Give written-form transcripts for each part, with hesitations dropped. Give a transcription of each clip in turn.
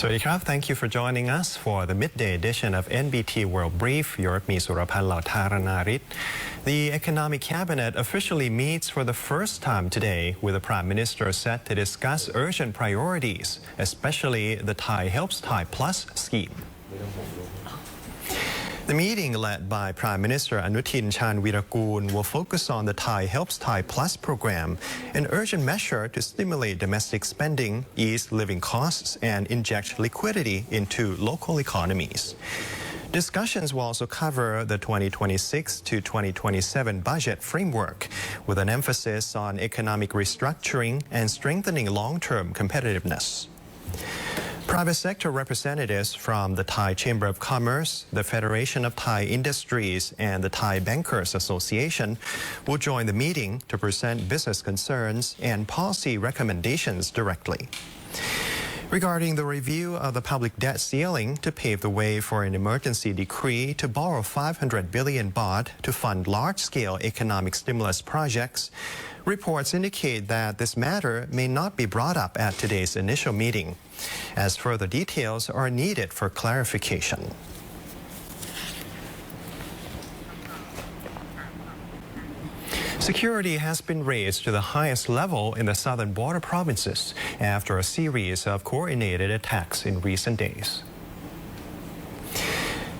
Thank you for joining us for the midday edition of NBT World Brief. You're with me, Surapan Lautharanarit. The Economic Cabinet officially meets for the first time today with the Prime Minister set to discuss urgent priorities, especially the Thai Helps Thai Plus scheme. The meeting led by Prime Minister Anutin Chanvirakul will focus on the Thai Helps Thai Plus program, an urgent measure to stimulate domestic spending, ease living costs, and inject liquidity into local economies. Discussions will also cover the 2026 to 2027 budget framework, with an emphasis on economic restructuring and strengthening long-term competitiveness. Private sector representatives from the Thai Chamber of Commerce, the Federation of Thai Industries, and the Thai Bankers Association will join the meeting to present business concerns and policy recommendations directly. Regarding the review of the public debt ceiling to pave the way for an emergency decree to borrow 500 billion baht to fund large-scale economic stimulus projects, reports indicate that this matter may not be brought up at today's initial meeting, as further details are needed for clarification. Security has been raised to the highest level in the southern border provinces after a series of coordinated attacks in recent days.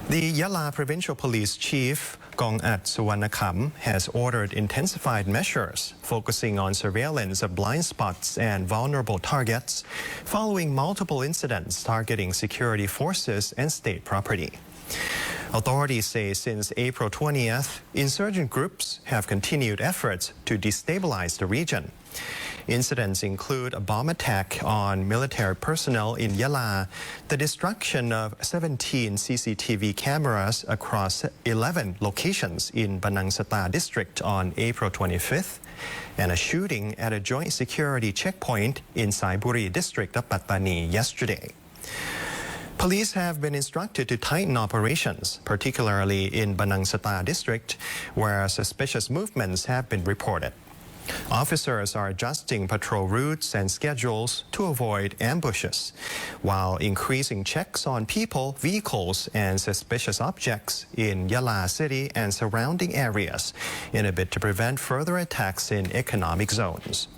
The Yala Provincial Police Chief, Kong'at Suwarnakam, has ordered intensified measures focusing on surveillance of blind spots and vulnerable targets following multiple incidents targeting security forces and state property. Authorities say since April 20th, insurgent groups have continued efforts to destabilize the region. Incidents include a bomb attack on military personnel in Yala, the destruction of 17 CCTV cameras across 11 locations in Banangsata district on April 25th, and a shooting at a joint security checkpoint in Saiburi district of Pattani yesterday. Police have been instructed to tighten operations, particularly in Banangsata district, where suspicious movements have been reported. Officers are adjusting patrol routes and schedules to avoid ambushes, while increasing checks on people, vehicles, and suspicious objects in Yala city and surrounding areas in a bid to prevent further attacks in economic zones.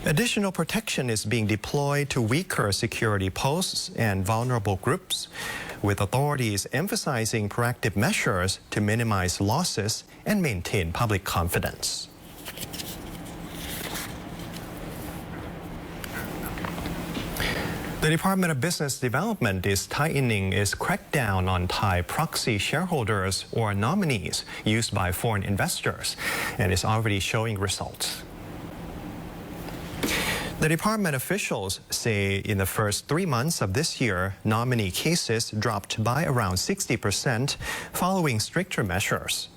Additional protection is being deployed to weaker security posts and vulnerable groups, with authorities emphasizing proactive measures to minimize losses and maintain public confidence. The Department of Business Development is tightening its crackdown on Thai proxy shareholders or nominees used by foreign investors, and is already showing results. The department officials say in the first 3 months of this year, nominee cases dropped by around 60% following stricter measures.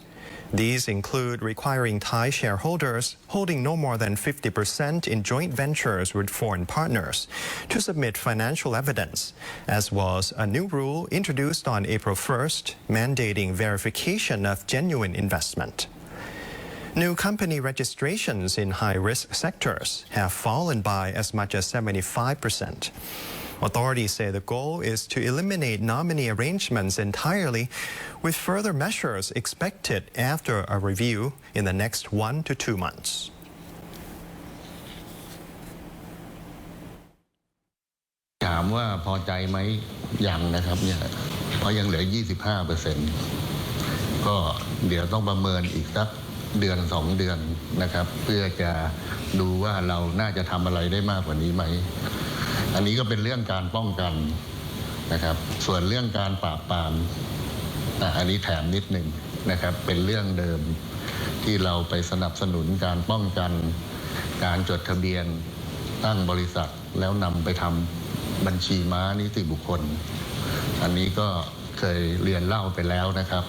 These include requiring Thai shareholders holding no more than 50% in joint ventures with foreign partners to submit financial evidence, as well as a new rule introduced on April 1st mandating verification of genuine investment. New company registrations in high-risk sectors have fallen by as much as 75%. Authorities say the goal is to eliminate nominee arrangements entirely, with further measures expected after a review in the next 1 to 2 months. ถามว่าพอใจไหมยังนะครับเนี่ยเพราะยังเหลือ 25% ก็เดี๋ยวต้องประเมินอีกสักเดือน2 เดือนนะครับเพื่อจะดูว่าเราน่าจะทำอะไรได้มากกว่านี้ไหมอันนี้ก็เป็นเรื่องการป้องกันนะครับส่วนเรื่องการปราบปรามอันนี้แถมนิดหนึ่งนะครับเป็นเรื่องเดิมที่เราไปสนับสนุนการป้องกันการจดทะเบียนตั้งบริษัทแล้วนำไปทำบัญชีม้านิติบุคคลอันนี้ก็เคยเรียนเล่าไปแล้วนะครับ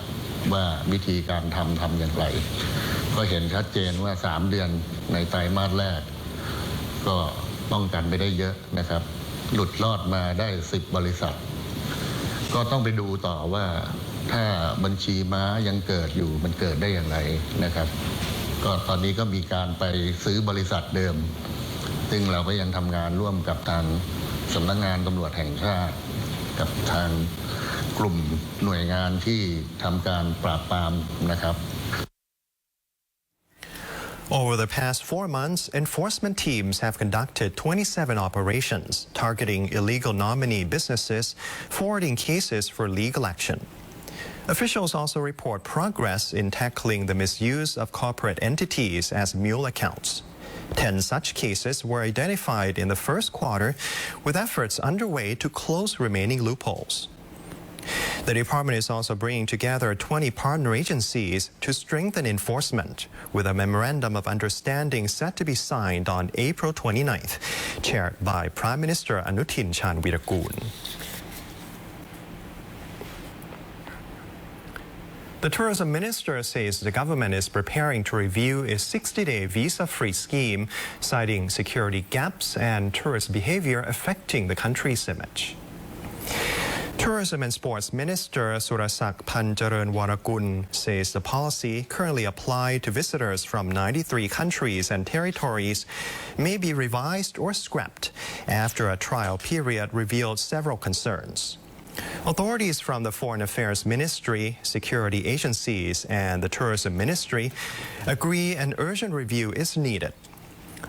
ว่าวิธีการทำอย่างไรก็เห็นชัดเจนว่า3 เดือนในไตรมาสแรกก็ป้องกันไปได้เยอะนะครับหลุดรอดมาได้10 บริษัทก็ต้องไปดูต่อว่าถ้าบัญชีม้ายังเกิดอยู่มันเกิดได้อย่างไรนะครับก็ตอนนี้ก็มีการไปซื้อบริษัทเดิม ซึ่งเราก็ยังทำงานร่วมกับทางสำนักงานตำรวจแห่งชาติกับทางกลุ่มหน่วยงานที่ทำการปราบปรามนะครับ Over the past 4 months, enforcement teams have conducted 27 operations targeting illegal nominee businesses, forwarding cases for legal action. Officials also report progress in tackling the misuse of corporate entities as mule accounts. 10 such cases were identified in the first quarter, with efforts underway to close remaining loopholes. The department is also bringing together 20 partner agencies to strengthen enforcement, with a memorandum of understanding set to be signed on April 29th, chaired by Prime Minister Anutin Chanvirakul. The tourism minister says the government is preparing to review its 60-day visa-free scheme, citing security gaps and tourist behavior affecting the country's image. Tourism and Sports Minister Surasak Panjaran Warakul says the policy currently applied to visitors from 93 countries and territories may be revised or scrapped after a trial period revealed several concerns. Authorities from the Foreign Affairs Ministry, security agencies, and the Tourism Ministry agree an urgent review is needed.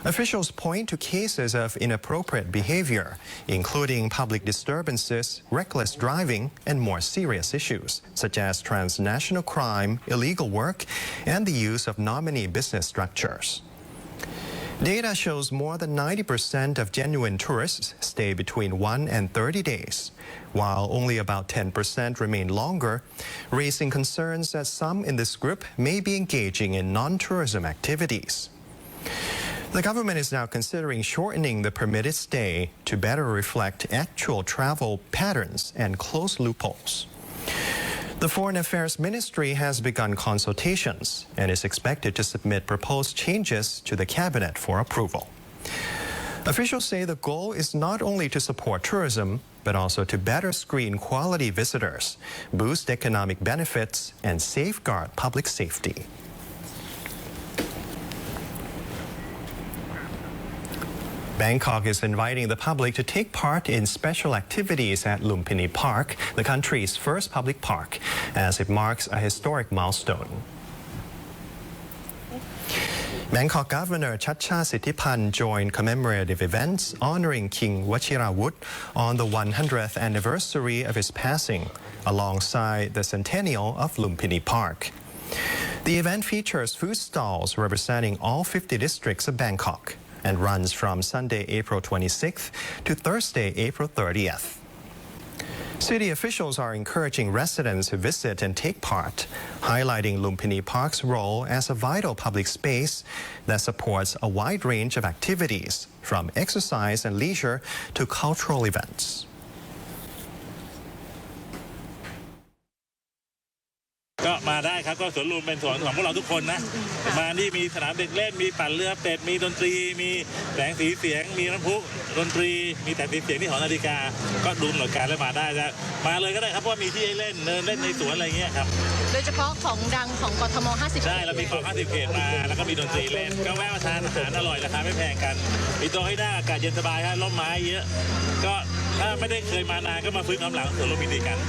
Officials point to cases of inappropriate behavior, including public disturbances, reckless driving, and more serious issues, such as transnational crime, illegal work, and the use of nominee business structures. Data shows more than 90% of genuine tourists stay between 1 and 30 days, while only about 10% remain longer, raising concerns that some in this group may be engaging in non-tourism activities. The government is now considering shortening the permitted stay to better reflect actual travel patterns and close loopholes. The Foreign Affairs Ministry has begun consultations and is expected to submit proposed changes to the cabinet for approval. Officials say the goal is not only to support tourism, but also to better screen quality visitors, boost economic benefits, and safeguard public safety. Bangkok is inviting the public to take part in special activities at Lumpini Park, the country's first public park, as it marks a historic milestone. Bangkok Governor Chacha Sittipan joined commemorative events honoring King Wachirawut on the 100th anniversary of his passing, alongside the centennial of Lumpini Park. The event features food stalls representing all 50 districts of Bangkok and runs from Sunday, April 26th to Thursday, April 30th. City officials are encouraging residents to visit and take part, highlighting Lumpini Park's role as a vital public space that supports a wide range of activities, from exercise and leisure to cultural events. ก็มาได้ครับก็สวนลุมเป็นสวนของพวกเราทุกคนนะมานี่มีสนามเด็กเล่นมีปั่นเรือเป็ดมีดนตรีมีแสงสีเสียงมีน้ำพุดนตรีมีแต่สีเสียงที่หอนาฬิกาก็ดูหน่วยการแล้วมาได้จะมาเลยก็ได้ครับเพราะว่ามีที่ให้เล่นเดินเล่นในสวนอะไรเงี้ยครับโดยเฉพาะของดังของกทม50ใช่เรามีของ50เขตมาแล้วก็มีดนตรีเล่นก็แวะมาทานอาหารอร่อยราคาไม่แพงกันมีโต๊ะให้นั่งอากาศเย็นสบายครับร่มไม้เยอะก็ถ้าไม่ได้เคยมานานก็มาฟื้นความหลังสวนลุมพินีกัน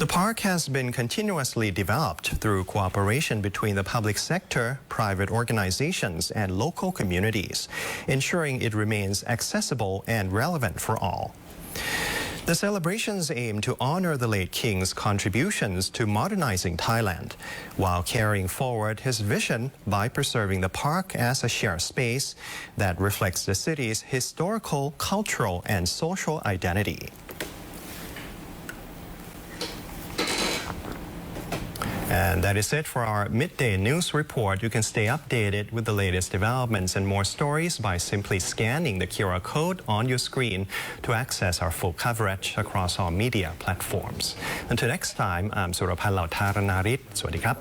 The park has been continuously developed through cooperation between the public sector, private organizations, and local communities, ensuring it remains accessible and relevant for all. The celebrations aim to honor the late king's contributions to modernizing Thailand, while carrying forward his vision by preserving the park as a shared space that reflects the city's historical, cultural, and social identity. And that is it for our midday news report. You can stay updated with the latest developments and more stories by simply scanning the QR code on your screen to access our full coverage across all media platforms. Until next time, I'm Surapan Lautharanarit. สวัสดีครับ